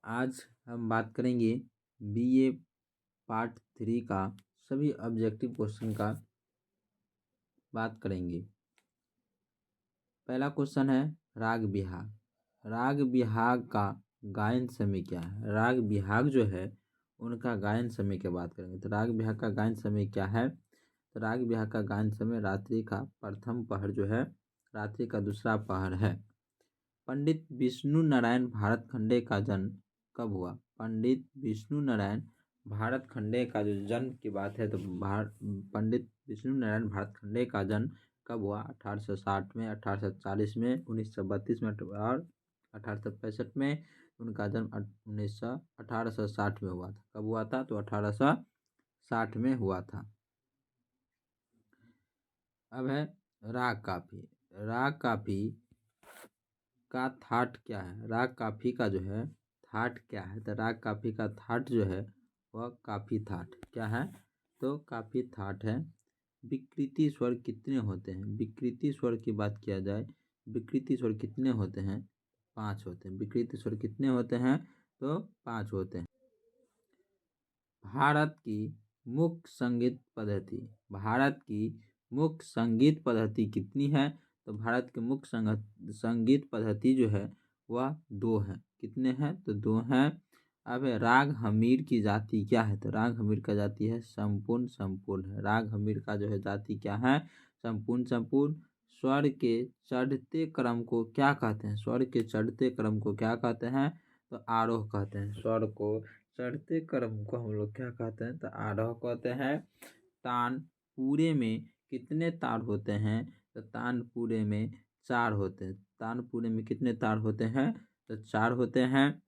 आज हम बात करेंगे बीए पार्ट 3 का सभी ऑब्जेक्टिव क्वेश्चन का बात करेंगे। पहला क्वेश्चन है राग बिहाग। राग बिहाग का गायन समय क्या है? राग बिहाग जो है उनका गायन समय की बात करेंगे। तो राग बिहाग का गायन समय क्या है? तो राग बिहाग का गायन समय रात्रि का प्रथम पहर जो है, रात्रि का दूसरा पहर है। पंडित विष्णु नारायण भारत खंडे का जन्म कब हुआ? पंडित विष्णु नारायण भारत खंडे का जो जन्म की बात है, तो पंडित विष्णु नारायण भारत खंडे का जन्म कब हुआ? 1860 में, 1840 में, 1932 में और 1865 में। उनका जन्म 1860 में हुआ था। कब हुआ था? तो 1860 में हुआ था। अब है राग काफी। राग काफी का थाट क्या है? राग काफी का जो है थाट क्या है? तो राग काफी का थाट जो है वह काफी थाट क्या है? तो काफी थाट है। विकृति स्वर कितने होते हैं? विकृति स्वर की बात किया जाए, विकृति स्वर कितने होते हैं? 5 होते हैं। विकृति स्वर कितने होते हैं? तो 5 होते हैं। भारत की मुख्य संगीत पद्धति, भारत की मुख्य संगीत पद्धति कितनी है? तो भारत की मुख्य संगीत पद्धति जो है वह 2 है। कितने हैं? तो 2 हैं। अब राग हमीर की जाति क्या है? तो राग हमीर का जाति है संपूर्ण संपूर्ण है। राग हमीर का जो है जाति क्या है? संपूर्ण संपूर्ण। स्वर के चढ़ते क्रम को क्या कहते हैं? स्वर के चढ़ते क्रम को क्या कहते हैं? तो आरोह कहते हैं। स्वर को चढ़ते क्रम को हम लोग क्या कहते हैं? तो आरोह कहते हैं। तान पूरे में कितने तार होते हैं? तो तान पूरे में 4 होते हैं। तान पूरे में कितने तार होते हैं? तो 4 होते हैं।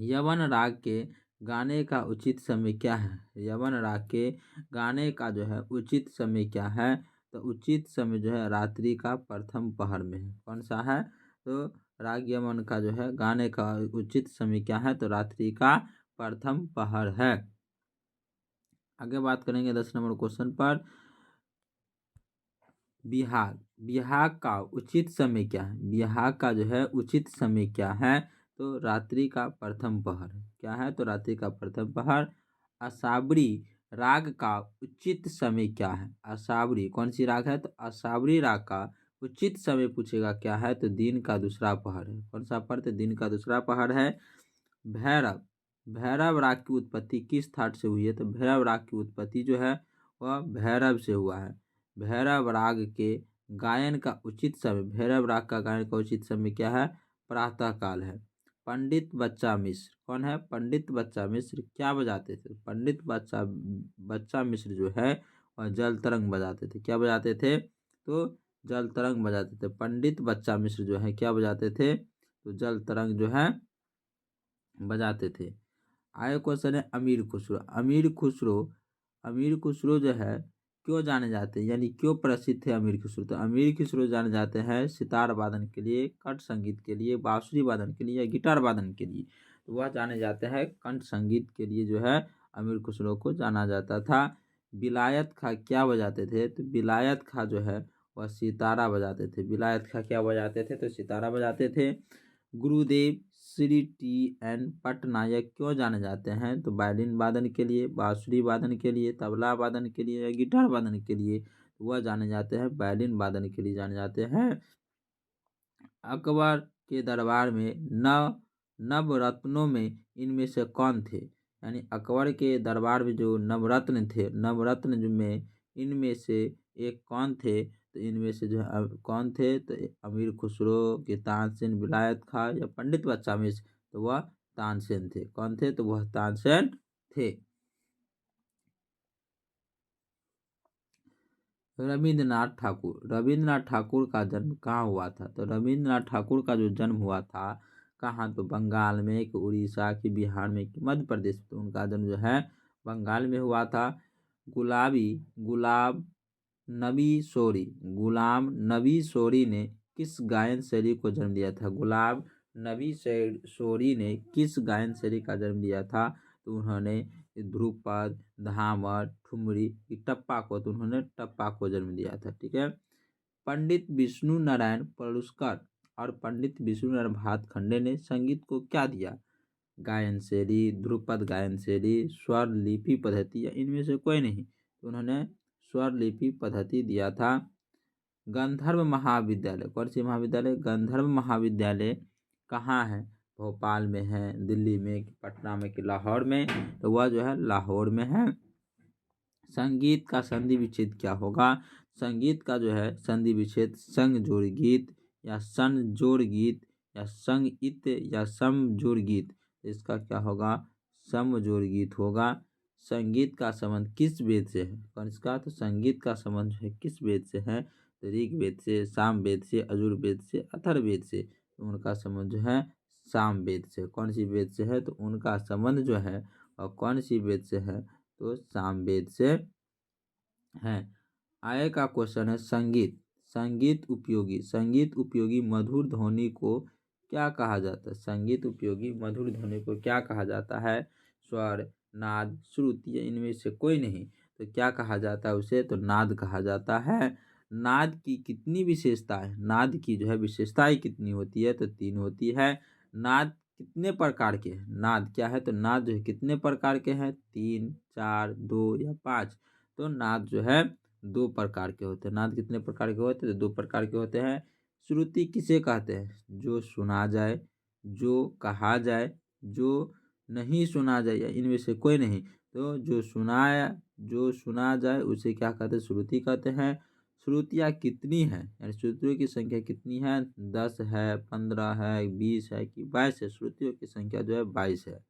यवन राग के गाने का उचित समय क्या है? यवन राग के गाने का जो है उचित समय क्या है? तो उचित समय जो है रात्रि का प्रथम पहर में है। कौन सा है? तो राग यमन का जो है गाने का उचित समय क्या है? तो रात्रि का प्रथम पहर है। आगे बात करेंगे 10 नंबर क्वेश्चन पर। बिहाग, बिहाग का उचित समय क्या है? बिहाग का जो है उचित समय क्या है? तो रात्रि का प्रथम पहर क्या है? तो रात्रि का प्रथम पहर। असावरी राग का उचित समय क्या है? असावरी कौन सी राग है? तो असावरी राग का उचित समय पूछेगा क्या है? तो दिन का दूसरा पहर है। कौन सा पहर? तो दिन का दूसरा पहर है। भैरव, भैरव राग की उत्पत्ति किस थाट से हुई है? तो भैरव राग की उत्पत्ति जो है वह भैरव से हुआ है। भैरव राग के गायन का उचित समय, भैरव राग का गायन का उचित समय क्या है? प्रातः काल है। पंडित बच्चा मिश्र कौन है? पंडित बच्चा मिश्र क्या बजाते थे? पंडित बच्चा मिश्र जो है वह जल तरंग बजाते थे। क्या बजाते थे? तो जल तरंग बजाते थे। पंडित बच्चा मिश्र जो है क्या बजाते थे? तो जल तरंग जो है बजाते थे। आगे क्वेश्चन है अमीर खुसरो। अमीर खुसरो, अमीर खुसरो जो है क्यों जाने जाते हैं, यानी क्यों प्रसिद्ध थे अमीर खुसरो? तो अमीर खुसरो जाने जाते हैं सितार वादन के लिए, कंठ संगीत के लिए, बांसुरी वादन के लिए या गिटार वादन के लिए। तो वह जाने जाते हैं कंठ संगीत के लिए जो है अमीर खुसरो को जाना जाता था। विलायत खां क्या बजाते थे? तो विलायत खां जो है वह सितारा बजाते थे। विलायत खां क्या बजाते थे? तो सितारा बजाते थे। गुरुदेव श्री T.N. पटनायक क्यों जाने जाते हैं? तो वायलिन वादन के लिए, बांसुरी वादन के लिए, तबला वादन के लिए या गिटार वादन के लिए। तो वह जाने जाते हैं वायलिन वादन के लिए जाने जाते हैं। अकबर के दरबार में नवरत्नों में इनमें से कौन थे? यानी अकबर के दरबार में जो नवरत्न थे, नवरत्न में इनमें से एक कौन थे? तो इनमें से जो है कौन थे? तो अमीर खुसरो के तानसेन, विलायत खां या पंडित बच्चा मिश्र। तो वह तानसेन थे। कौन थे? तो वह तानसेन थे। रविंद्रनाथ ठाकुर, रविंद्रनाथ ठाकुर का जन्म कहाँ हुआ था? तो रविंद्रनाथ ठाकुर का जो जन्म हुआ था कहाँ? तो बंगाल में, कि उड़ीसा, कि बिहार में, कि मध्य प्रदेश। तो उनका जन्म जो है बंगाल में हुआ था। गुलाब नबी सोरी, गुलाम नबी सोरी ने किस गायन शैली को जन्म दिया था? गुलाब नबी सोरी ने किस गायन शैली का जन्म दिया था? तो उन्होंने ध्रुपद, धामर, ठुमरी, टप्पा को, तो उन्होंने टप्पा को जन्म दिया था। ठीक है। पंडित विष्णु नारायण पलुस्कर और पंडित विष्णु नारायण भातखंडे ने संगीत को क्या दिया? गायन शैली, ध्रुपद गायन शैली, स्वर लिपि पद्धति या इनमें से कोई नहीं। तो उन्होंने स्वर लिपि पद्धति दिया था। गंधर्व महाविद्यालय, कौन सी महाविद्यालय? गंधर्व महाविद्यालय कहाँ है? भोपाल में है, दिल्ली में, पटना में कि लाहौर में? तो वह जो है लाहौर में है। संगीत का संधि विच्छेद क्या होगा? संगीत का जो है संधि विच्छेद संग जोड़ गीत या सन जोड़ गीत या संगीत या सम जोड़ गीत, इसका क्या होगा? सम जोड़ गीत होगा। संगीत का संबंध किस वेद से है? कौन इसका? तो संगीत का संबंध है किस वेद से है? तो ऋग वेद से, साम वेद से, यजुर्वेद से, अथर्ववेद से। तो उनका संबंध जो है साम वेद से। कौन सी वेद से है? तो उनका संबंध जो है और कौन सी वेद से है? तो साम वेद से है। आगे का क्वेश्चन है संगीत। संगीत उपयोगी मधुर ध्वनि को क्या कहा जाता है? संगीत उपयोगी मधुर ध्वनि को क्या कहा जाता है? स्वर, नाद, श्रुति या इनमें से कोई नहीं। तो क्या कहा जाता है उसे? तो नाद कहा जाता है। नाद की कितनी विशेषता है? नाद की जो है विशेषताएं कितनी होती है? तो 3 होती है। नाद कितने प्रकार के हैं? नाद क्या है? तो नाद जो है कितने प्रकार के हैं? 3, 4, 2 या 5। तो नाद जो है 2 प्रकार के होते हैं। नाद कितने प्रकार के होते हैं? तो 2 प्रकार के होते हैं। श्रुति किसे कहते हैं? जो सुना जाए, जो कहा जाए, जो नहीं सुना जाए या इनमें से कोई नहीं। तो जो सुना जाए उसे क्या कहते हैं? श्रुति कहते हैं। श्रुतियाँ कितनी हैं? यानी श्रुतियों की संख्या कितनी है? 10 है, 15 है, 20 है कि 22 है? श्रुतियों की संख्या जो है 22 है।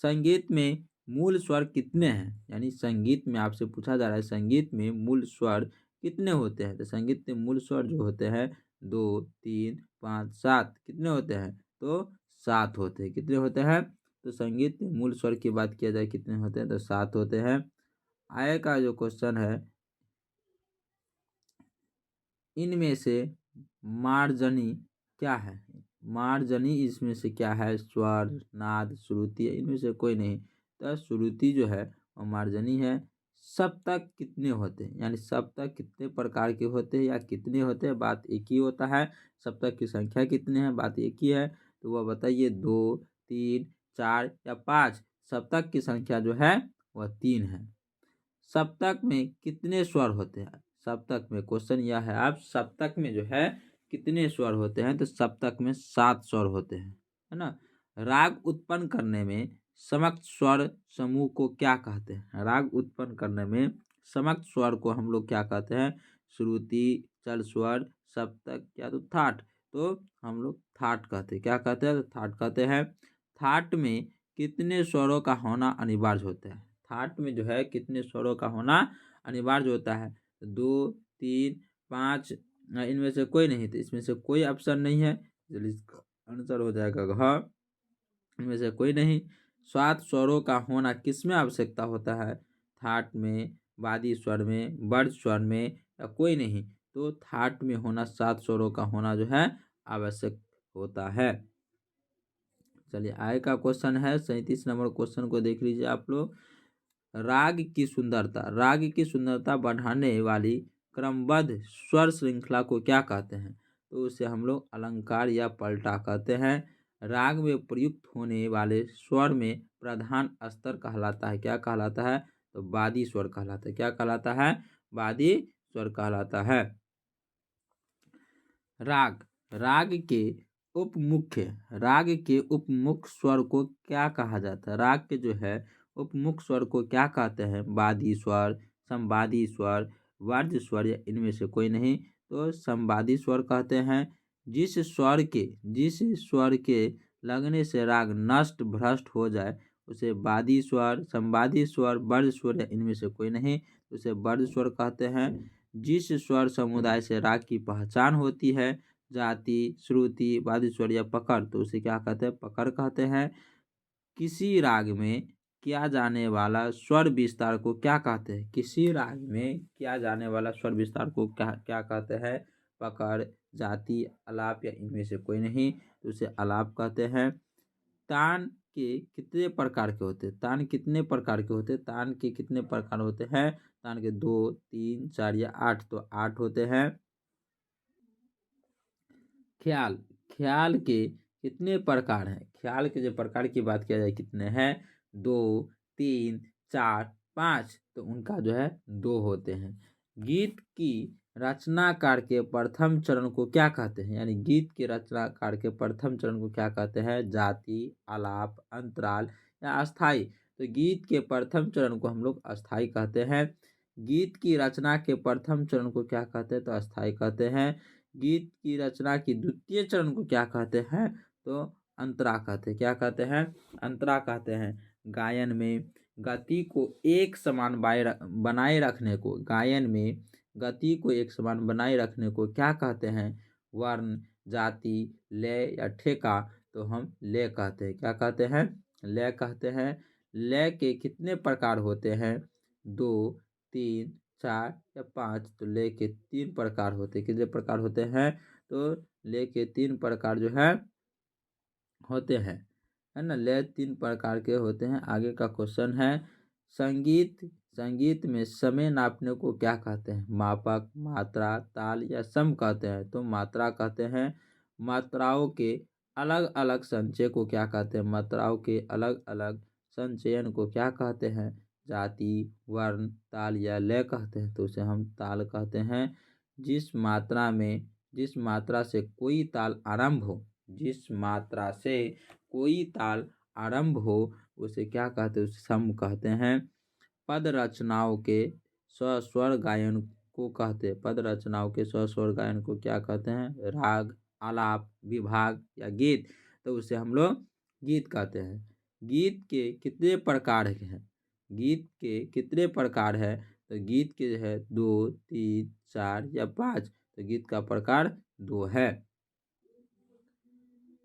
संगीत में मूल स्वर कितने हैं? यानी संगीत में आपसे पूछा जा रहा है संगीत में मूल स्वर कितने होते हैं? तो संगीत में मूल स्वर जो होते हैं 2, 3, 5, 7 कितने होते हैं? तो 7 होते हैं। कितने होते हैं? तो संगीत में मूल स्वर की बात किया जाए कितने होते हैं? तो 7 होते हैं। आगे का जो क्वेश्चन है, इनमें से मार्जनी क्या है? मार्जनी इसमें से क्या है? स्वर, नाद, श्रुति, इनमें से कोई नहीं। तो श्रुति जो है वो मार्जनी है। सप्तक कितने होते हैं? यानी सप्तक कितने प्रकार के होते हैं या कितने होते हैं? बात एक ही होता है। सप्तक की संख्या कितने हैं? बात एक ही है। तो वह बताइए 2, 3, 4 या 5। सप्तक की संख्या जो है वह 3 है। सप्तक में कितने स्वर होते हैं? सप्तक में क्वेश्चन यह है आप सप्तक में जो है कितने स्वर होते हैं? तो सप्तक में 7 स्वर होते हैं, है ना। राग उत्पन्न करने में समक्त स्वर समूह को क्या कहते हैं? राग उत्पन्न करने में समक्त स्वर को हम लोग क्या कहते हैं? श्रुति, चल स्वर, सप्तक या तो थाट। तो हम लोग थाट कहते हैं। क्या कहते हैं? तो थाट कहते हैं। थाट में कितने स्वरों का होना अनिवार्य होता है? थाट में जो है कितने स्वरों का होना अनिवार्य होता है? 2, 3, 5 इनमें से कोई नहीं। तो इसमें से कोई ऑप्शन नहीं है, चलिए इसका आंसर हो जाएगा घ। इनमें से कोई नहीं। 7 स्वरों का होना किसमें आवश्यकता होता है? थाट में, वादी स्वर में, वर्ड स्वर में या कोई नहीं। तो थाट में होना 7 स्वरों का होना जो है आवश्यक होता है। चलिए आगे का क्वेश्चन है 37 नंबर क्वेश्चन को देख लीजिए आप लोग। राग की सुंदरता बढ़ाने वाली क्रमबद्ध स्वर श्रृंखला को क्या कहते हैं? तो उसे हम लोग अलंकार या पलटा कहते हैं। राग में प्रयुक्त होने वाले स्वर में प्रधान स्तर कहलाता है। क्या कहलाता है? तो वादी स्वर कहलाता है। क्या कहलाता है? वादी स्वर कहलाता है। राग राग के उपमुख्य स्वर को क्या कहा जाता है? राग के जो है उपमुख्य स्वर को क्या कहते हैं? वादी स्वर, संवादी स्वर, वर्ज्य स्वर या इनमें से कोई नहीं। तो संवादी स्वर कहते हैं। जिस स्वर के लगने से राग नष्ट भ्रष्ट हो जाए उसे वादी स्वर, संवादी स्वर, वर्ज्य स्वर या इनमें से कोई नहीं, उसे वर्ज्य स्वर कहते हैं। जिस स्वर समुदाय से राग की पहचान होती है, जाति, श्रुति, वादी स्वर या पकड़, तो उसे क्या कहते हैं? पकड़ कहते हैं। किसी राग में किया जाने वाला स्वर विस्तार को क्या कहते हैं? किसी राग में किया जाने वाला स्वर विस्तार को क्या क्या कहते हैं? पकड़, जाति, आलाप या इनमें से कोई नहीं, तो उसे आलाप कहते हैं। तान के कितने प्रकार के होते हैं? तान कितने प्रकार के होते हैं? तान के कितने प्रकार होते हैं? तान के 2, 3, 4 या 8। तो 8 होते हैं। ख्याल के कितने प्रकार हैं? ख्याल के जो प्रकार की बात किया जाए कितने हैं? 2, 3, 4, 5, तो उनका जो है 2 होते हैं। गीत की रचनाकार के प्रथम चरण को क्या कहते हैं? यानी गीत के रचनाकार के प्रथम चरण को क्या कहते हैं? जाति, आलाप, अंतराल या अस्थाई। तो गीत के प्रथम चरण को हम लोग अस्थाई कहते हैं। गीत की रचना के प्रथम चरण को क्या कहते हैं? तो अस्थाई कहते हैं। गीत की रचना की द्वितीय चरण को क्या कहते हैं? तो अंतरा कहते हैं। क्या कहते हैं? अंतरा कहते हैं। गायन में गति को एक समान बनाए रखने को, गायन में गति को एक समान बनाए रखने को क्या कहते हैं? वर्ण, जाति, लय या ठेका। तो हम लय कहते हैं। क्या कहते हैं? लय कहते हैं। लय के कितने प्रकार होते हैं? 2, 3, 4 या 5। तो लय के 3 प्रकार होते हैं। कितने प्रकार होते हैं? तो लय के 3 प्रकार जो है होते हैं, है ना। लय 3 प्रकार के होते हैं। आगे का क्वेश्चन है, संगीत में समय नापने को क्या कहते हैं? मापक, मात्रा, ताल या सम कहते हैं? तो मात्रा कहते हैं। मात्राओं के अलग अलग संचय को क्या कहते हैं? मात्राओं के अलग अलग संचयन को क्या कहते हैं? जाति, वर्ण, ताल या लय कहते हैं? तो उसे हम ताल कहते हैं। जिस मात्रा से कोई ताल आरंभ हो, जिस मात्रा से कोई ताल आरंभ हो उसे क्या कहते हैं? उसे सम कहते हैं। पद रचनाओं के स्वस्वर गायन को कहते हैं। पद रचनाओं के स्वस्वर गायन को क्या कहते हैं? राग, आलाप, विभाग या गीत। तो उसे हम लोग गीत कहते हैं। गीत के कितने प्रकार हैं? गीत के कितने प्रकार है? तो गीत के जो है 2, 3, 4 या 5। तो गीत का प्रकार 2 है।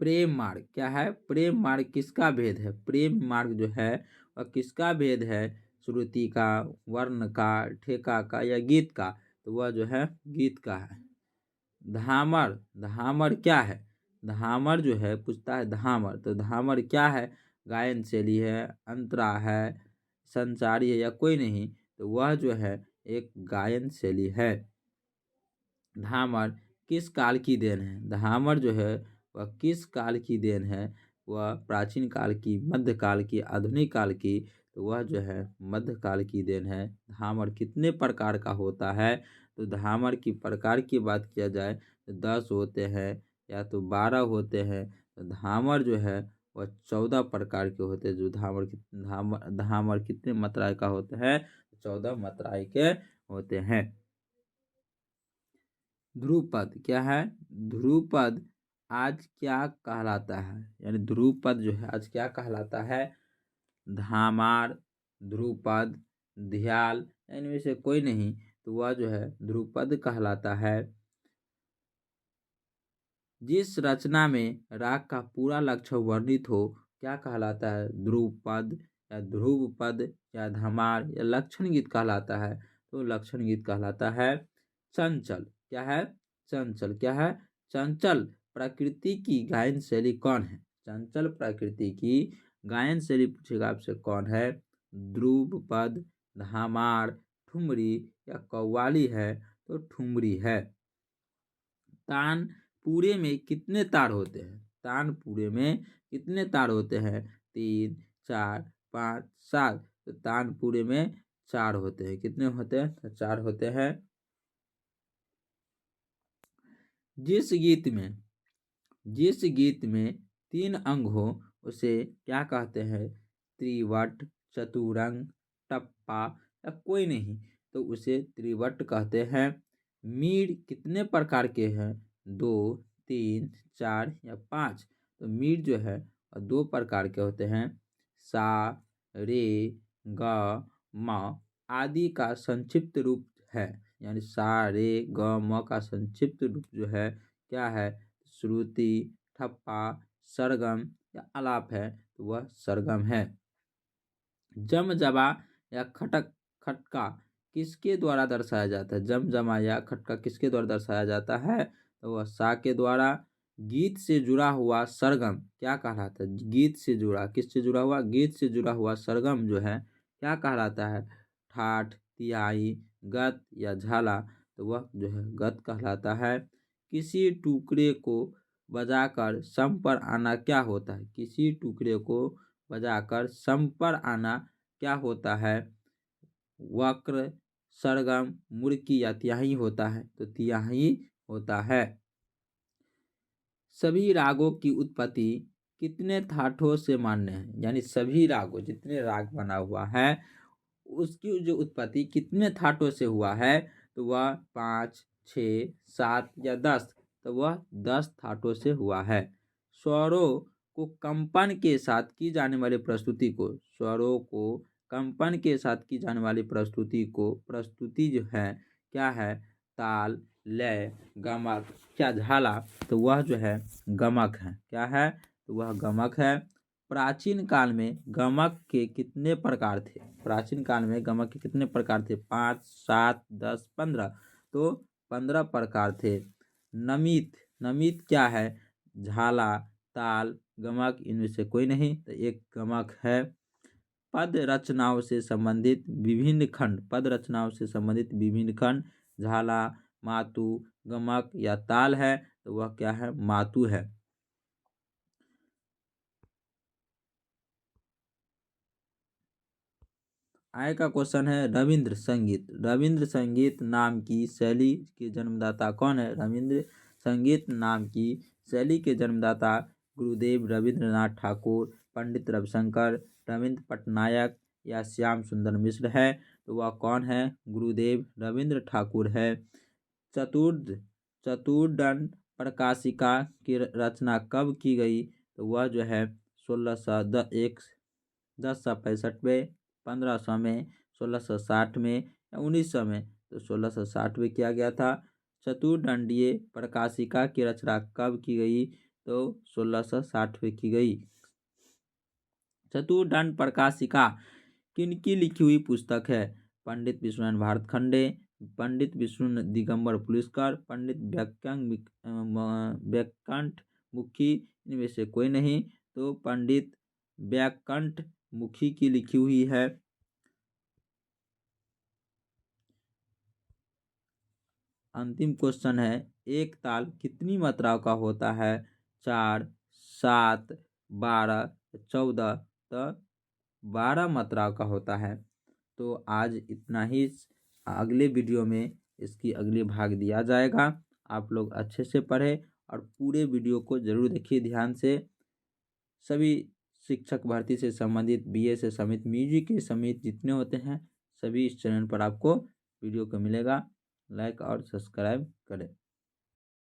प्रेम मार्ग क्या है? प्रेम मार्ग किसका भेद है? प्रेम मार्ग जो है वह किसका भेद है? श्रुति का, वर्ण का, ठेका का या गीत का? तो वह जो है गीत का है। धामर, धामर क्या है? धामर जो है पूछता है धामर, तो धामर क्या है? गायन शैली है, अंतरा है, संचारी है या कोई नहीं? तो वह जो है एक गायन शैली है। धामर किस काल की देन है? धामर जो है वह किस काल की देन है? वह प्राचीन काल की, मध्य काल की, आधुनिक काल की? तो वह जो है मध्य काल की देन है। धामर कितने प्रकार का होता है? तो धामर की प्रकार की बात किया जाए तो 10 होते हैं या तो 12 होते हैं। तो धामर जो है वह 14 प्रकार के होते हैं। जो धामर कितने मात्राएं का होते हैं? 14 मात्राएं के होते हैं। ध्रुपद क्या है? ध्रुपद आज क्या कहलाता है? यानी ध्रुपद जो है आज क्या कहलाता है? धामार, ध्रुपद, ध्याल, इनमें से कोई नहीं। तो वह जो है ध्रुपद कहलाता है। जिस रचना में राग का पूरा लक्षण वर्णित हो क्या कहलाता है? ध्रुपद या ध्रुवपद या धमार या लक्षण गीत कहलाता है? तो लक्षण गीत कहलाता है। चंचल क्या है? चंचल क्या है? चंचल प्रकृति की गायन शैली कौन है? चंचल प्रकृति की गायन शैली पूछेगा आपसे कौन है? ध्रुवपद, धामार, ठुमरी या कव्वाली है? तो ठुमरी है। तान पूरे में कितने तार होते हैं? तानपुरे में कितने तार होते हैं? 3, 4, 5, 7। तो तानपुरे में 4 होते हैं। कितने होते हैं? तो 4 होते हैं। जिस गीत में 3 अंग हो उसे क्या कहते हैं? त्रिवट, चतुरंग, टप्पा या कोई नहीं? तो उसे त्रिवट कहते हैं। मीड़ कितने प्रकार के हैं? 2, 3, 4 या 5। तो मीड़ जो है 2 प्रकार के होते हैं। सा, रे, ग, म आदि का संक्षिप्त रूप है। यानी सा, रे, ग, म का संक्षिप्त रूप जो है क्या है? श्रुति, ठप्पा, सरगम या आलाप है? तो वह सरगम है। जम जबा या खटका किसके द्वारा दर्शाया जाता है? जम जमा या खटका किसके द्वारा दर्शाया जाता है? तो वह सा के द्वारा। गीत से जुड़ा हुआ सरगम क्या कहलाता है? गीत से जुड़ा, किससे जुड़ा हुआ? गीत से जुड़ा हुआ सरगम जो है क्या कहलाता है? ठाठ, तिहाई, गत या झाला? तो वह जो है गत कहलाता है। किसी टुकड़े को बजाकर सम पर आना क्या होता है? किसी टुकड़े को बजाकर सम पर आना क्या होता है? वक्र, सरगम, मुर्की या तिहाई होता है? तो तिहाई होता है। सभी रागों की उत्पत्ति कितने ठाठों से मान्य है? यानी सभी रागों, जितने राग बना हुआ है उसकी जो उत्पत्ति कितने ठाठों से हुआ है? तो वह 5, 6, 7 या 10। तो वह 10 ठाठों से हुआ है। स्वरों को कंपन के साथ की जाने वाली प्रस्तुति को, स्वरों को कंपन के साथ की जाने वाली प्रस्तुति जो है क्या है? ताल, लय, गमक, क्या झाला? तो वह जो है गमक है। क्या है? तो वह गमक है। प्राचीन काल में गमक के कितने प्रकार थे? प्राचीन काल में गमक के कितने प्रकार थे? 5, 7, 10, 15। तो 15 प्रकार थे। नमित क्या है? झाला, ताल, गमक, इनमें से कोई नहीं। तो एक गमक है। पद रचनाओं से संबंधित विभिन्न खंड झाला, मातु, गमक या ताल है? तो वह क्या है? मातु है। आय का क्वेश्चन है रविंद्र संगीत नाम की शैली के जन्मदाता कौन है? रविंद्र संगीत नाम की शैली के जन्मदाता गुरुदेव रविंद्रनाथ ठाकुर, पंडित रविशंकर, रविंद्र पटनायक या श्याम सुंदर मिश्र है? तो वह कौन है? गुरुदेव रविंद्र ठाकुर है। चतुर्दंड प्रकाशिका की रचना कब की गई? तो वह जो है 1065 में, 1500 में, 1660 में या 1900 में? तो 1660 में किया गया था। चतुर्दंडीय प्रकाशिका की रचना कब की गई? तो 1660 में की गई। चतुर्दंड प्रकाशिका किनकी लिखी हुई पुस्तक है? पंडित विश्वनाथ भारतखंडे, पंडित विष्णु दिगंबर पुलिस्कर, पंडित व्याकंठ मुखी, इनमें से कोई नहीं। तो पंडित व्याकंठ मुखी की लिखी हुई है। अंतिम क्वेश्चन है, एक ताल कितनी मात्राओं का होता है? 4, 7, 12, 14। तो 12 मात्राओं का होता है। तो आज इतना ही। अगले वीडियो में इसकी अगली भाग दिया जाएगा। आप लोग अच्छे से पढ़ें और पूरे वीडियो को जरूर देखिए ध्यान से। सभी शिक्षक भर्ती से संबंधित, बीए से संबंधित, म्यूजिक के समेत जितने होते हैं सभी इस चैनल पर आपको वीडियो को मिलेगा। लाइक और सब्सक्राइब करें।